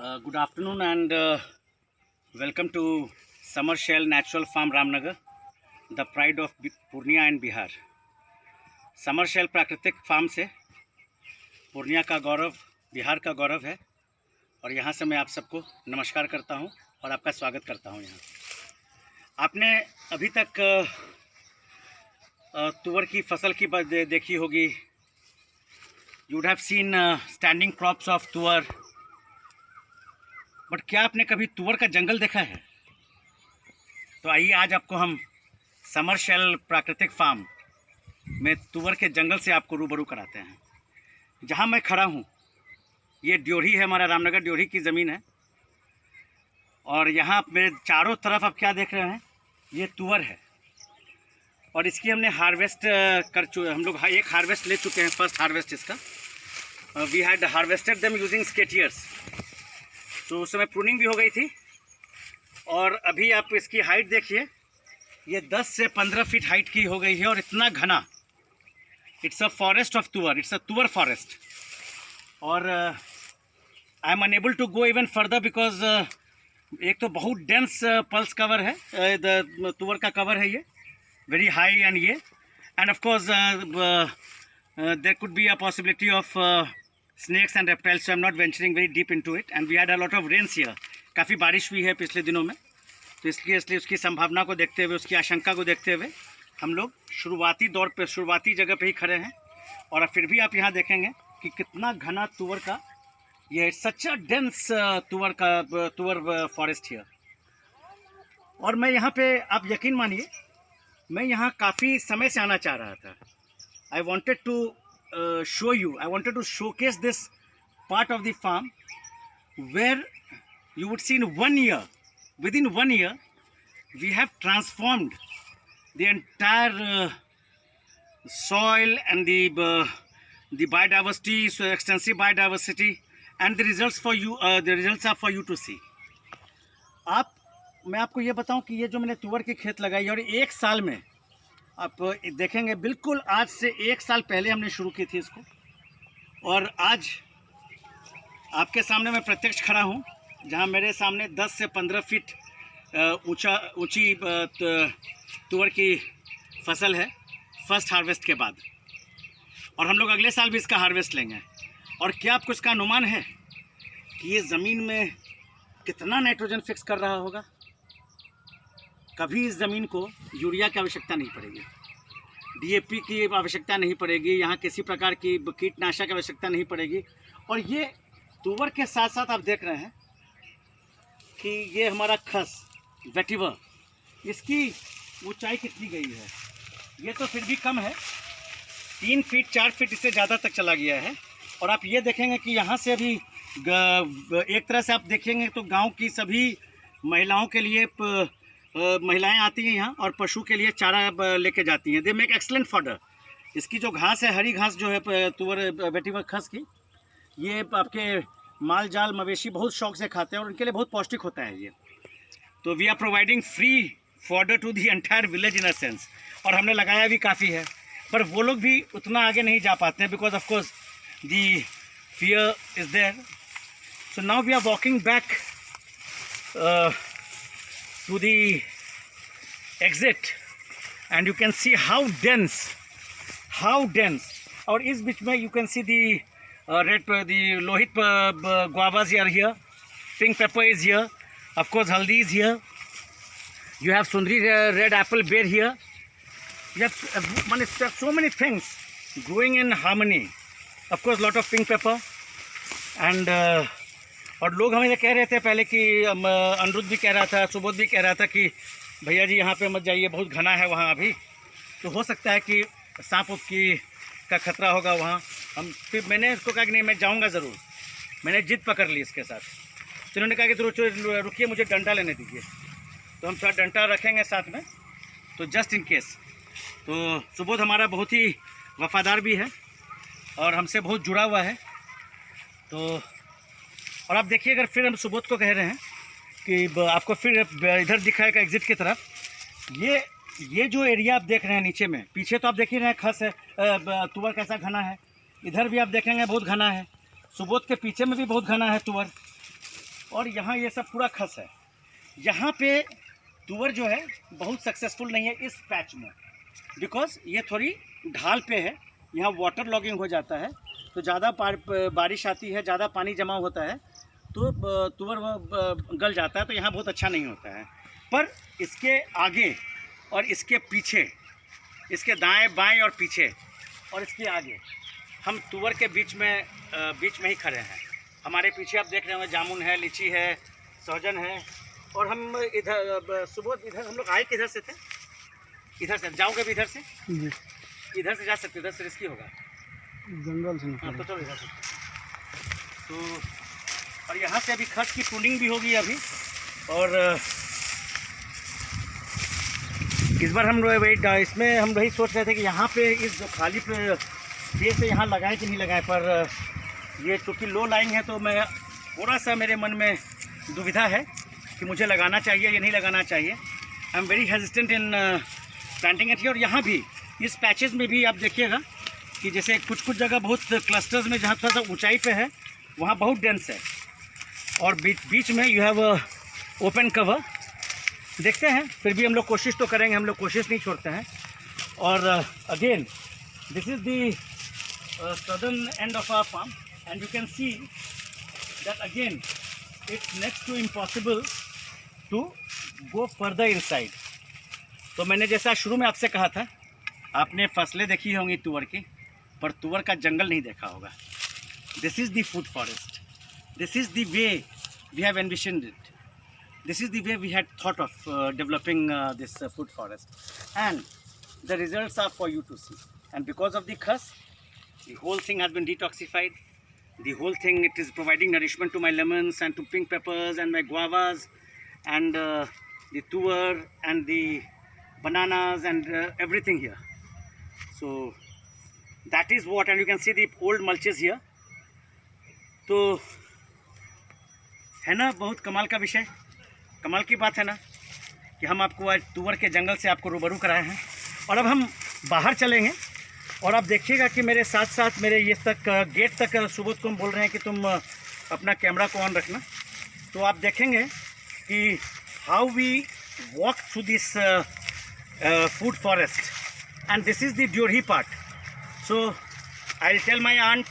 Good afternoon and welcome to Summer Shell Natural Farm Ramnagar, the pride of Purnia and Bihar. समर शेल प्राकृतिक farm से पूर्णिया का गौरव, बिहार का गौरव है और यहाँ से मैं आप सबको नमस्कार करता हूँ और आपका स्वागत करता हूँ। यहाँ आपने अभी तक तुअर की फसल की देखी होगी। You would have seen standing crops of तुअर, बट क्या आपने कभी तुअर का जंगल देखा है? तो आइए आज आपको हम समर शेल प्राकृतिक फार्म में तुअर के जंगल से आपको रूबरू कराते हैं। जहां मैं खड़ा हूं ये ड्योढ़ी है, हमारा रामनगर ड्योढ़ी की ज़मीन है और यहाँ मेरे चारों तरफ आप क्या देख रहे हैं, ये तुअर है और इसकी हमने हार्वेस्ट हम लोग एक हार्वेस्ट ले चुके हैं, फर्स्ट हार्वेस्ट इसका। We had harvested them using secateurs, तो उस समय प्रूनिंग भी हो गई थी। और अभी आप इसकी हाइट देखिए, ये 10 से 15 फीट हाइट की हो गई है और इतना घना। It's a forest of tuar, it's a tuar forest. और I am unable to go even further because एक तो बहुत डेंस पल्स कवर है, तुअर का कवर है ये, वेरी हाई एंड ये, and of course there could be a possibility of snakes and reptiles, so I'm not venturing very deep into it. And we had a lot of rains here. काफ़ी बारिश हुई है पिछले दिनों में, तो इसलिए उसकी संभावना को देखते हुए, उसकी आशंका को देखते हुए हम लोग शुरुआती दौर पे, शुरुआती जगह पे ही खड़े हैं। और फिर भी आप यहाँ देखेंगे कि कितना घना तुअर का ये सच अ डेंस तुअर फॉरेस्ट हियर। और मैं यहाँ पे, आप यकीन मानिए, मैं यहाँ काफ़ी समय से आना चाह रहा था। I wanted to I wanted to showcase this part of the farm where you would see in 1 year, within 1 year, we have transformed the entire soil and the biodiversity, so extensive biodiversity, and the results for you, the results are for you to see. मैं आपको ये बताऊं कि ये जो मैंने तुअर की खेत लगाई और 1 साल में आप देखेंगे, बिल्कुल आज से 1 साल पहले हमने शुरू की थी इसको, और आज आपके सामने मैं प्रत्यक्ष खड़ा हूँ, जहाँ मेरे सामने 10 से 15 फीट ऊंची तुअर की फसल है फर्स्ट हार्वेस्ट के बाद। और हम लोग अगले साल भी इसका हार्वेस्ट लेंगे। और क्या आपको इसका अनुमान है कि ये ज़मीन में कितना नाइट्रोजन फिक्स कर रहा होगा? कभी इस ज़मीन को यूरिया की आवश्यकता नहीं पड़ेगी, डीएपी की आवश्यकता नहीं पड़ेगी, यहाँ किसी प्रकार की कीटनाशक की आवश्यकता नहीं पड़ेगी। और ये तुअर के साथ साथ आप देख रहे हैं कि ये हमारा खस वेटिवर, इसकी ऊंचाई कितनी गई है, ये तो फिर भी कम है, 3 फीट 4 फीट इससे ज़्यादा तक चला गया है। और आप ये देखेंगे कि यहाँ से अभी एक तरह से आप देखेंगे तो गाँव की सभी महिलाओं के लिए महिलाएं आती हैं यहाँ और पशु के लिए चारा लेके जाती हैं। They make excellent fodder. इसकी जो घास है, हरी घास जो है तुअर वेटिवर खस की, ये आपके माल जाल मवेशी बहुत शौक से खाते हैं और उनके लिए बहुत पौष्टिक होता है ये। तो we are providing free fodder to the entire village in a sense. और हमने लगाया भी काफ़ी है, पर वो लोग भी उतना आगे नहीं जा पाते हैं because of course the fear is there. So now we are walking back to the exit and you can see how dense, और इस बीच में you can see the the lohit guavas are here, pink pepper is here, of course haldi is here, you have sundri red apple bear here, you have so many things growing in harmony, of course lot of pink pepper and और लोग हमें कह रहे थे पहले कि अनिरुद्ध भी कह रहा था, सुबोध भी कह रहा था कि भैया जी यहाँ पे मत जाइए, बहुत घना है वहाँ अभी, तो हो सकता है कि सांप का खतरा होगा वहाँ। फिर मैंने उसको कहा कि नहीं, मैं जाऊँगा ज़रूर। मैंने जिद पकड़ ली इसके साथ। तो उन्होंने कहा कि तो रुकिए, मुझे डंडा लेने दीजिए। तो हम थोड़ा डंडा रखेंगे साथ में, तो जस्ट इन केस। तो सुबोध हमारा बहुत ही वफादार भी है और हमसे बहुत जुड़ा हुआ है। तो और आप देखिए, अगर फिर हम सुबोध को कह रहे हैं कि आपको फिर इधर दिखाएगा एग्जिट की तरफ, ये जो एरिया आप देख रहे हैं नीचे में, पीछे तो आप देख ही रहे हैं खस है, तुअर कैसा घना है, इधर भी आप देखेंगे बहुत घना है, सुबोध के पीछे में भी बहुत घना है तुअर। और यहाँ ये सब पूरा खस है। यहाँ पे तुअर जो है बहुत सक्सेसफुल नहीं है इस पैच में, बिकॉज ये थोड़ी ढाल पे है, यहाँ वाटर लॉगिंग हो जाता है, तो ज़्यादा बारिश आती है, ज़्यादा पानी जमा होता है तो तुअर गल जाता है, तो यहाँ बहुत अच्छा नहीं होता है। पर इसके आगे और इसके पीछे, इसके दाएं बाएं और पीछे और इसके आगे हम तुअर के बीच में ही खड़े हैं। हमारे पीछे आप देख रहे होंगे जामुन है, लीची है, सहजन है, और हम इधर सुबह इधर हम लोग आए किधर से थे, इधर से जाओगे भी इधर से जी। इधर से जा सकते, इधर से रिस्की होगा, जंगल से। हाँ तो चलो इधर से। तो और यहाँ से अभी खस की प्रूनिंग भी होगी अभी, और इस बार हम इसमें हम वही सोच रहे थे कि यहाँ पे इस जो खाली पे से यहाँ लगाए कि नहीं लगाए, पर ये चूँकि लो लाइंग है तो मैं थोड़ा सा मेरे मन में दुविधा है कि मुझे लगाना चाहिए या नहीं लगाना चाहिए। I am very hesitant in planting it. और यहाँ भी इस पैचेस में भी आप देखिएगा कि जैसे कुछ कुछ जगह बहुत क्लस्टर्स में जहाँ थोड़ा सा ऊंचाई पे है वहाँ बहुत डेंस है, और बीच में यू हैव ओपन कवर। देखते हैं, फिर भी हम लोग कोशिश तो करेंगे, हम लोग कोशिश नहीं छोड़ते हैं। और again this is the southern end of our farm, and you can see that again it's next to impossible to go further inside. तो मैंने जैसा शुरू में आपसे कहा था, आपने फसलें देखी होंगी तुअर की, पर तुअर का जंगल नहीं देखा होगा। This is the food forest. This is the way we have envisioned it. This is the way we had thought of developing this food forest, and the results are for you to see. And because of the khas, the whole thing has been detoxified. The whole thing, it is providing nourishment to my lemons and to pink peppers and my guavas and the tuor and the bananas and everything here. So that is what, and you can see the old mulches here. तो है ना बहुत कमाल का विषय, कमाल की बात है ना कि हम आपको आज तुअर के जंगल से आपको रूबरू कराए हैं। और अब हम बाहर चलेंगे, और आप देखिएगा कि मेरे साथ साथ मेरे ये तक गेट तक सुबोध को हम बोल रहे हैं कि तुम अपना कैमरा को ऑन रखना। तो आप देखेंगे कि how we walk through this food forest, and this is the deorhi part. So I will tell my aunt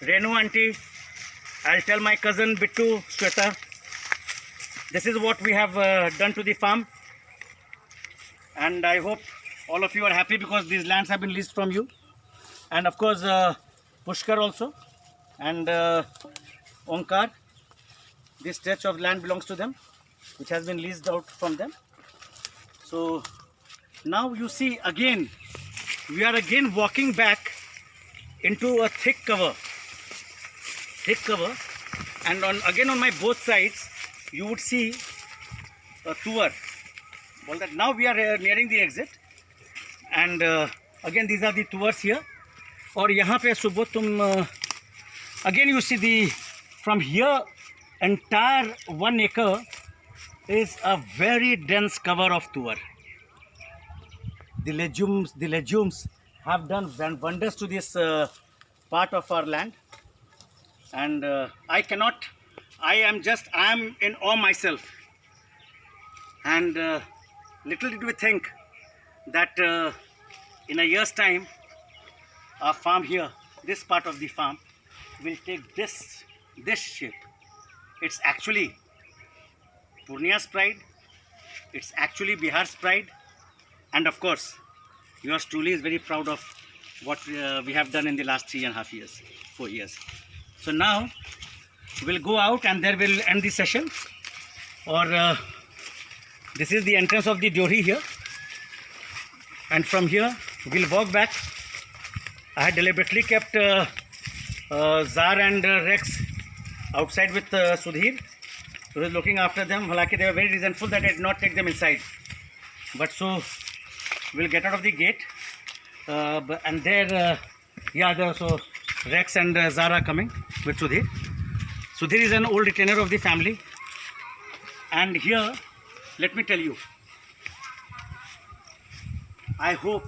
Renu aunty, I will tell my cousin Bittu Shweta, this is what we have done to the farm, and I hope all of you are happy because these lands have been leased from you, and of course Pushkar also, and Onkar. This stretch of land belongs to them, which has been leased out from them. So now you see again, we are again walking back into a thick cover, and again on my both sides you would see a tuor. Well, that now we are nearing the exit, and again these are the tuors here. और यहाँ पे सुबह तुम again you see the from here entire 1 acre is a very dense cover of tuor. The legumes have done wonders to this part of our land, and I am in awe myself. And little did we think that in a year's time, our farm here, this part of the farm, will take this shape. It's actually Purnia's pride, it's actually Bihar's pride, and of course, yours truly is very proud of what we have done in the last 3.5 years, 4 years. So now, we'll go out and there we'll end the session. Or this is the entrance of the Dori here, and from here we'll walk back. I had deliberately kept Zar and Rex outside with Sudhir, so he's looking after them. Halaki they were very resentful that I did not take them inside, but so we'll get out of the gate, and there so Rex and Zar are coming with Sudhir. Sudhir is an old retainer of the family, and here, let me tell you, I hope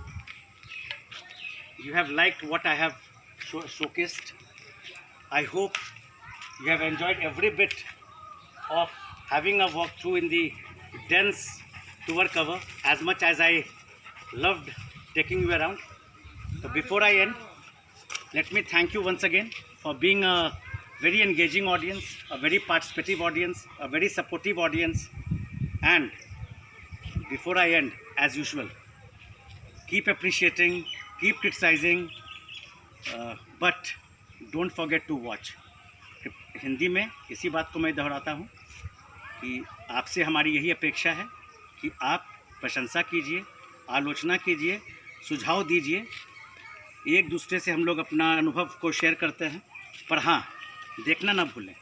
you have liked what I have showcased. I hope you have enjoyed every bit of having a walkthrough in the dense tour cover as much as I loved taking you around. So before I end, let me thank you once again for being a very engaging audience, a very participative audience, a very supportive audience. And before I end, as usual, keep appreciating, keep criticizing, but don't forget to watch. Hindi में इसी बात को मैं दोहराता हूँ कि आपसे हमारी यही अपेक्षा है कि आप प्रशंसा कीजिए, आलोचना कीजिए, सुझाव दीजिए। एक दूसरे से हम लोग अपना अनुभव को शेयर करते हैं, पर हाँ, देखना ना भूलें।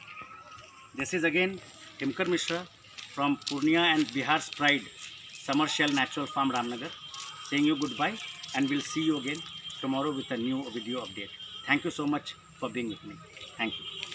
This is again Himkar Mishra from Purnia and Bihar pride summershell natural farm Ramnagar, saying you goodbye, and we'll see you again tomorrow with a new video update. Thank you so much for being with me. Thank you.